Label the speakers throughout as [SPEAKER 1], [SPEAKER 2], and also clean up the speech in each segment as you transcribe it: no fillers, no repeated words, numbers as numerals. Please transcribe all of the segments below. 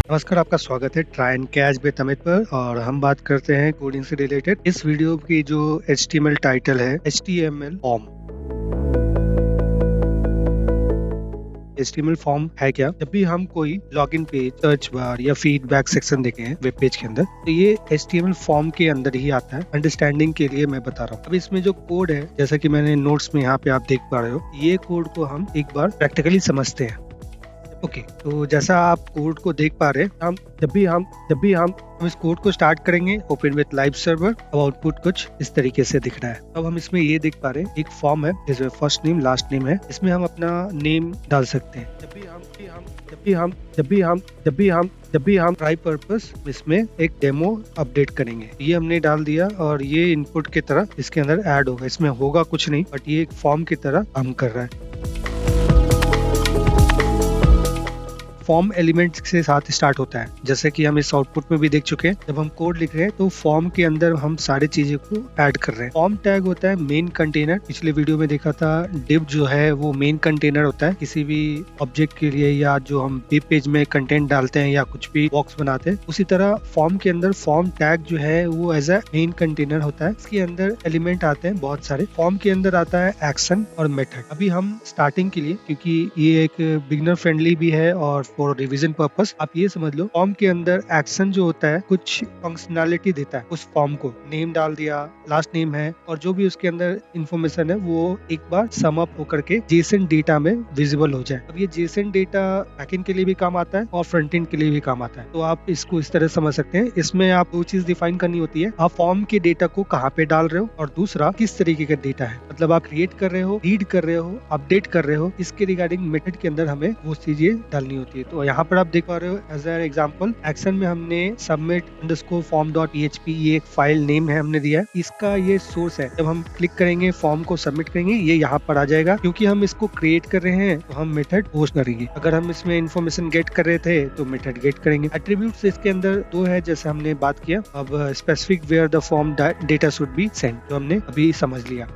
[SPEAKER 1] नमस्कार, आपका स्वागत है try and catch with Amit पर। और हम बात करते हैं कोडिंग से रिलेटेड। इस वीडियो की जो HTML टाइटल है HTML फॉर्म। HTML फॉर्म है क्या? जब भी हम कोई लॉगिन पेज, सर्च बार या फीडबैक सेक्शन देखे हैं वेब पेज के अंदर, तो ये HTML फॉर्म के अंदर ही आता है। अंडरस्टैंडिंग के लिए मैं बता रहा हूँ। अब इसमें जो कोड है, जैसा कि मैंने नोट्स में यहाँ पे आप देख पा रहे हो, ये कोड को हम एक बार प्रैक्टिकली समझते हैं। ओके, तो जैसा आप कोड को देख पा रहे हैं, जब भी हम इस कोड को स्टार्ट करेंगे, ओपन विद लाइव सर्वर, अब आउटपुट कुछ इस तरीके से दिख रहा है। अब हम इसमें ये देख पा रहे हैं, एक फॉर्म है जिसमें फर्स्ट नेम लास्ट नेम है। इसमें हम अपना नेम डाल सकते हैं। जब भी हम ट्राई पर्पस इसमें एक डेमो अपडेट करेंगे। ये हमने डाल दिया और ये इनपुट की तरह इसके अंदर ऐड होगा। इसमें होगा कुछ नहीं, बट ये एक फॉर्म की तरह काम कर रहा है। फॉर्म एलिमेंट से साथ स्टार्ट होता है, जैसे कि हम इस आउटपुट में भी देख चुके हैं। जब हम कोड लिख रहे हैं तो फॉर्म के अंदर हम सारी चीजें को ऐड कर रहे हैं। फॉर्म टैग होता है मेन कंटेनर। पिछले वीडियो में देखा था, डिव जो है वो मेन कंटेनर होता है किसी भी ऑब्जेक्ट के लिए, या जो हम वेब पेज में कंटेंट डालते हैं या कुछ भी बॉक्स बनाते हैं। उसी तरह फॉर्म के अंदर फॉर्म टैग जो है वो एज ए मेन कंटेनर होता है। इसके अंदर एलिमेंट आते हैं बहुत सारे। फॉर्म के अंदर आता है एक्शन और मेथड। अभी हम स्टार्टिंग के लिए, क्योंकि ये एक बिगिनर फ्रेंडली भी है और फॉर रिवीजन पर्पस, आप ये समझ लो, फॉर्म के अंदर एक्शन जो होता है कुछ फंक्शनैलिटी देता है उस फॉर्म को। नेम डाल दिया, लास्ट नेम है, और जो भी उसके अंदर इंफॉर्मेशन है वो एक बार सम अप होकर के जेसन डेटा में विजिबल हो जाए। अब ये जेसन डेटा बैकएंड के लिए भी काम आता है और फ्रंट एंड के लिए भी काम आता है। तो आप इसको इस तरह समझ सकते हैं। इसमें आप दो चीज डिफाइन करनी होती है, आप फॉर्म के डेटा को कहाँ पे डाल रहे हो, और दूसरा किस तरीके का डेटा है। मतलब आप क्रिएट कर रहे हो, रीड कर रहे हो, अपडेट कर रहे हो, इसके रिगार्डिंग मेथड के अंदर हमें वो चीजें डालनी होती है। तो यहाँ पर आप देख पा रहे हो, एज एन एग्जांपल एक्शन में हमने submit_form.php, ये एक फाइल नेम है हमने दिया है। इसका ये सोर्स है। जब हम क्लिक करेंगे, फॉर्म को सबमिट करेंगे, ये यहाँ पर आ जाएगा। क्योंकि हम इसको क्रिएट कर रहे हैं तो हम मेथड पोस्ट करेंगे। अगर हम इसमें इन्फॉर्मेशन गेट कर रहे थे तो मेथड गेट करेंगे। एट्रीब्यूट्स इसके अंदर दो है, जैसे हमने बात किया। अब specific where the form data should be send, जो हमने अभी समझ लिया।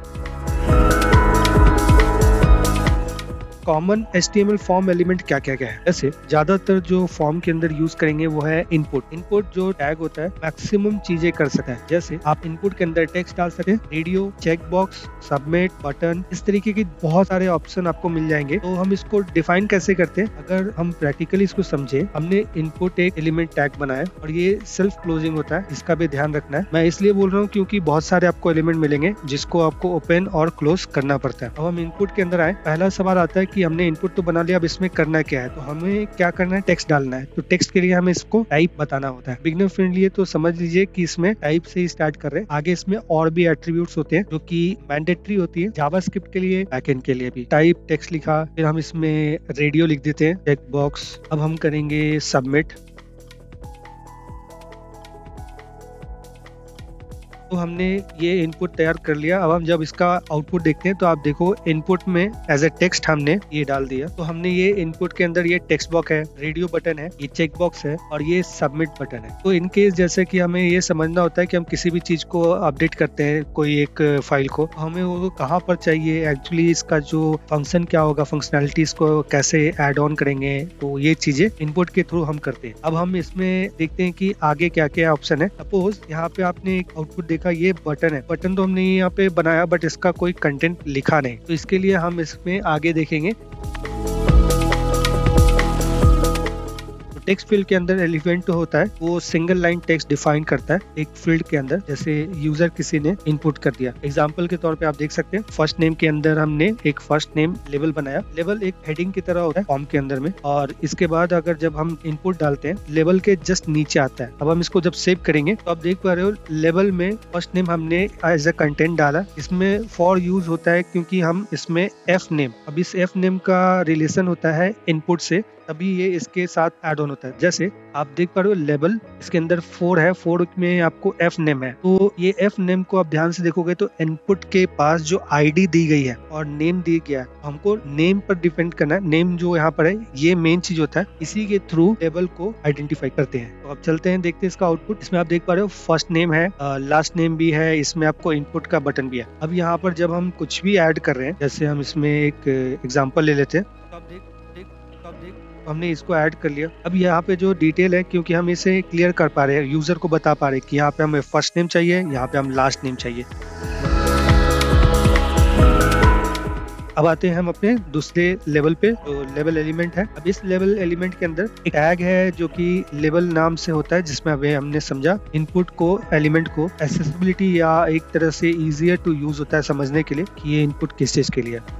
[SPEAKER 1] कॉमन HTML फॉर्म एलिमेंट क्या क्या है। जैसे ज्यादातर जो फॉर्म के अंदर यूज करेंगे वो है इनपुट। इनपुट जो टैग होता है मैक्सिमम चीजें कर सकता है। जैसे आप इनपुट के अंदर टेक्स्ट डाल सकते हैं, रेडियो, चेकबॉक्स, सबमिट, बटन, इस तरीके की बहुत सारे ऑप्शन आपको मिल जाएंगे। तो हम इसको डिफाइन कैसे करते हैं, अगर हम प्रैक्टिकली इसको समझे। हमने इनपुट एक एलिमेंट टैग बनाया और ये सेल्फ क्लोजिंग होता है, इसका भी ध्यान रखना है। मैं इसलिए बोल रहा हूँ क्योंकि बहुत सारे आपको एलिमेंट मिलेंगे जिसको आपको ओपन और क्लोज करना पड़ता है। अब हम इनपुट के अंदर आए, पहला सवाल आता है कि हमने इनपुट तो बना लिया, अब इसमें करना क्या है। तो हमें क्या करना है, टेक्स्ट डालना है। तो टेक्स्ट के लिए हमें इसको टाइप बताना होता है। बिगिनर फ्रेंडली है तो समझ लीजिए कि इसमें टाइप से ही स्टार्ट कर रहे हैं। आगे इसमें और भी एट्रीब्यूट्स होते हैं जो कि मैंडेटरी होती है जावास्क्रिप्ट के लिए, बैकएंड के लिए भी। टाइप टेक्स्ट लिखा, फिर हम इसमें रेडियो लिख देते हैं, चेक बॉक्स। अब हम करेंगे सबमिट। तो हमने ये इनपुट तैयार कर लिया। अब हम जब इसका आउटपुट देखते हैं तो आप देखो, इनपुट में एज ए टेक्स्ट हमने ये डाल दिया। तो हमने ये इनपुट के अंदर ये टेक्स्ट बॉक्स है, रेडियो बटन है, ये चेक बॉक्स है और ये सबमिट बटन है। तो इन केस जैसे कि हमें ये समझना होता है कि हम किसी भी चीज को अपडेट करते हैं, कोई एक फाइल को, तो हमें वो कहाँ पर चाहिए, एक्चुअली इसका जो फंक्शन क्या होगा, फंक्शनैलिटी इसको कैसे एड ऑन करेंगे, तो ये चीजें इनपुट के थ्रू हम करते हैं। अब हम इसमें देखते हैं कि आगे क्या क्या ऑप्शन है। सपोज यहाँ पे आपने एक आउटपुट देखा, ये बटन है। बटन तो हमने यहाँ पे बनाया, बट इसका कोई कंटेंट लिखा नहीं। तो इसके लिए हम इसमें आगे देखेंगे। टेक्स्ट फील्ड के अंदर एलिमेंट होता है, वो सिंगल लाइन टेक्स्ट डिफाइन करता है एक फील्ड के अंदर। जैसे यूजर किसी ने इनपुट कर दिया, एग्जांपल के तौर पे आप देख सकते हैं, फर्स्ट नेम के अंदर हमने एक फर्स्ट नेम लेबल बनाया। लेबल एक हेडिंग की तरह होता है फॉर्म के अंदर में। और इसके बाद अगर जब हम इनपुट डालते हैं, लेबल के जस्ट नीचे आता है। अब हम इसको जब सेव करेंगे तो आप देख पा रहे हो, लेबल में फर्स्ट नेम हमने एज ए कंटेंट डाला। इसमें फॉर यूज होता है क्योंकि हम इसमें एफ नेम, अब इस एफ नेम का रिलेशन होता है इनपुट से, तभी ये इसके साथ ऐड ऑन होता है। जैसे आप देख पा रहे हो, लेबल इसके अंदर 4 है, 4 में आपको एफ नेम है। तो ये एफ नेम को आप ध्यान से देखोगे तो इनपुट के पास जो आईडी दी गई है और नेम दी गया है, हमको नेम पर डिपेंड करना है। नेम जो यहाँ पर है ये मेन चीज होता है, इसी के थ्रू लेबल को आइडेंटिफाई करते हैं। तो अब चलते हैं, देखते हैं इसका आउटपुट। इसमें आप देख पा रहे हो, फर्स्ट नेम है, लास्ट नेम भी है, इसमें आपको इनपुट का बटन भी है। अब यहाँ पर जब हम कुछ भी ऐड कर रहे हैं, जैसे हम इसमें एक एग्जाम्पल ले लेते हैं, तो आप देख हमने इसको ऐड कर लिया। अब यहाँ पे जो डिटेल है, क्योंकि हम इसे क्लियर कर पा रहे हैं, यूजर को बता पा रहे हैं कि यहाँ पे हमें फर्स्ट नेम चाहिए, यहाँ पे हम लास्ट नेम चाहिए। अब आते हैं हम अपने दूसरे लेवल पे, जो लेवल एलिमेंट है। अब इस लेवल एलिमेंट के अंदर एक टैग है जो कि लेवल नाम से होता है, जिसमें अभी हमने समझा इनपुट को, एलिमेंट को एक्सेसिबिलिटी या एक तरह से इजियर टू यूज होता है समझने के लिए कि ये इनपुट किस चीज के लिए है।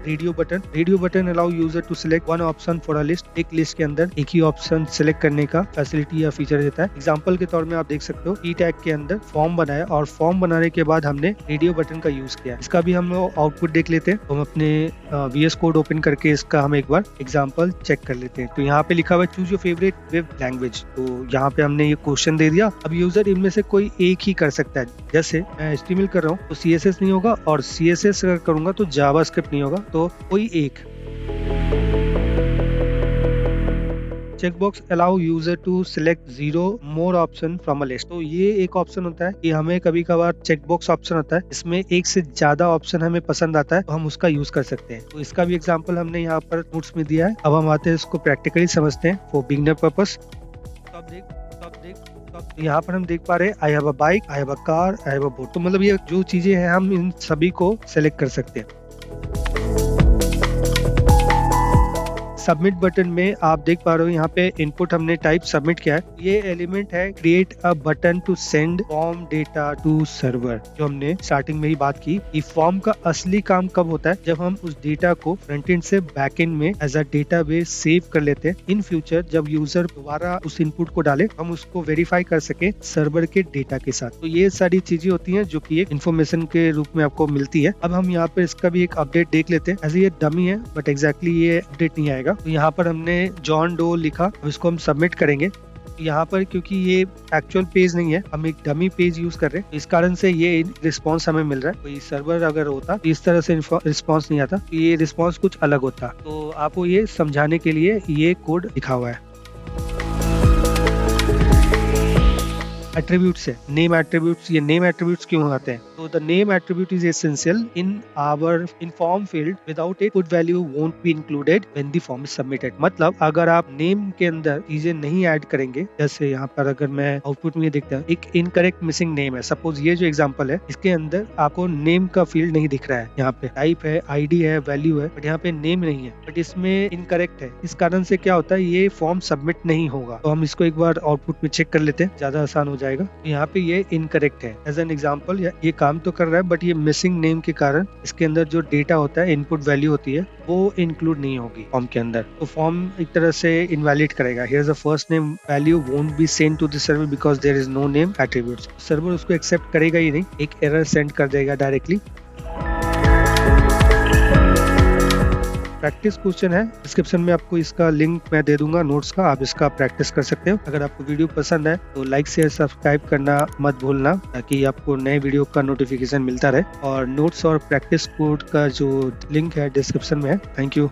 [SPEAKER 1] Radio button allow user to select one option for a list. एक लिस्ट के अंदर एक ही ऑप्शन सिलेक्ट करने का फैसिलिटी या फीचर देता है। एग्जांपल के तौर में आप देख सकते हो ई टैग के अंदर फॉर्म बनाया और फॉर्म बनाने के बाद हमने रेडियो बटन का यूज किया। इसका भी हम लोग आउटपुट देख लेते हैं। हम अपने VS कोड ओपन करके इसका हम एक बार एग्जाम्पल चेक कर लेते हैं। तो यहाँ पे लिखा हुआ है choose your favourite web language. तो यहाँ पे हमने ये क्वेश्चन दे दिया। अब यूजर इनमें से कोई एक ही कर सकता है। जैसे मैं HTML कर रहा हूँ तो CSS नहीं होगा, और CSS अगर करूंगा तो जावास्क्रिप्ट नहीं होगा, तो कोई एक। Checkbox allow user to select 0 more option from a list. तो ये एक ऑप्शन होता है कि हमें कभी कभार चेकबॉक्स ऑप्शन होता है, इसमें एक से ज्यादा ऑप्शन हमें पसंद आता है तो हम उसका यूज कर सकते हैं। तो इसका भी एग्जांपल हमने यहाँ पर नोट्स में दिया है। अब हम आते हैं इसको प्रैक्टिकली समझते हैं फॉर बिगिनर पर्पस। यहाँ पर हम देख पा रहे हैं I have a bike, I have a car, I have a boat. तो मतलब ये जो चीजें हैं हम इन सभी को सेलेक्ट कर सकते हैं। सबमिट बटन में आप देख पा रहे हो यहाँ पे इनपुट हमने टाइप सबमिट किया है। ये एलिमेंट है create a button to send form data to server. जो हमने स्टार्टिंग में ही बात की, ये फॉर्म का असली काम कब होता है, जब हम उस डेटा को फ्रंट एंड से बैक एंड में एज अ डेटाबेस सेव कर लेते हैं। इन फ्यूचर जब यूजर दोबारा उस इनपुट को डाले, हम उसको वेरीफाई कर सके सर्वर के डेटा के साथ। तो ये सारी चीजें होती हैं जो कि एक इन्फॉर्मेशन के रूप में आपको मिलती है। अब हम यहाँ पे इसका भी एक अपडेट देख लेते हैं। ऐसे ये डमी है बट एग्जैक्टली ये अपडेट नहीं आएगा। तो यहाँ पर हमने जॉन डो लिखा, अब इसको हम सबमिट करेंगे। यहाँ पर क्योंकि ये एक्चुअल पेज नहीं है, हम एक डमी पेज यूज कर रहे हैं, इस कारण से ये रिस्पांस हमें मिल रहा है। कोई सर्वर अगर होता तो इस तरह से रिस्पांस नहीं आता, ये रिस्पांस कुछ अलग होता। तो आपको ये समझाने के लिए ये कोड लिखा हुआ है। एट्रीब्यूट्स है, नेम एट्रीब्यूट्स। ये नेम एट्रीब्यूट्स क्यों आते हैं? तो the name attribute is essential in our form field, without it input value won't be included when the form is submitted. मतलब अगर आप नेम के अंदर चीजें नहीं ऐड करेंगे, जैसे यहाँ पर अगर मैं आउटपुट में देखता हूँ एक इनकरेक्ट मिसिंग नेम है, सपोज ये जो एग्जांपल है इसके अंदर आपको नेम का फील्ड नहीं दिख रहा है। यहाँ पे टाइप है, ID है, वैल्यू है, बट यहाँ पे नेम नहीं है, बट इसमें इनकरेक्ट है। इस कारण से क्या होता है, ये फॉर्म सबमिट नहीं होगा। तो हम इसको एक बार आउटपुट में चेक कर लेते हैं, ज्यादा आसान हो जाएगा। यहाँ पे ये इनकरेक्ट है एज एन एग्जांपल। ये काम तो कर रहा है बट ये मिसिंग नेम के कारण इसके अंदर जो डेटा होता है, इनपुट वैल्यू होती है, वो इंक्लूड नहीं होगी फॉर्म के अंदर। तो फॉर्म एक तरह से इनवैलिड करेगा। Here is the first name value won't be send to the server because there is no name attributes. Server उसको एक्सेप्ट करेगा ही नहीं, एक एरर सेंड कर देगा डायरेक्टली। प्रैक्टिस क्वेश्चन है, डिस्क्रिप्शन में आपको इसका लिंक मैं दे दूंगा नोट्स का, आप इसका प्रैक्टिस कर सकते हो। अगर आपको वीडियो पसंद है तो लाइक शेयर सब्सक्राइब करना मत भूलना, ताकि आपको नए वीडियो का नोटिफिकेशन मिलता रहे। और नोट्स और प्रैक्टिस कोड का जो लिंक है डिस्क्रिप्शन में है। Thank you.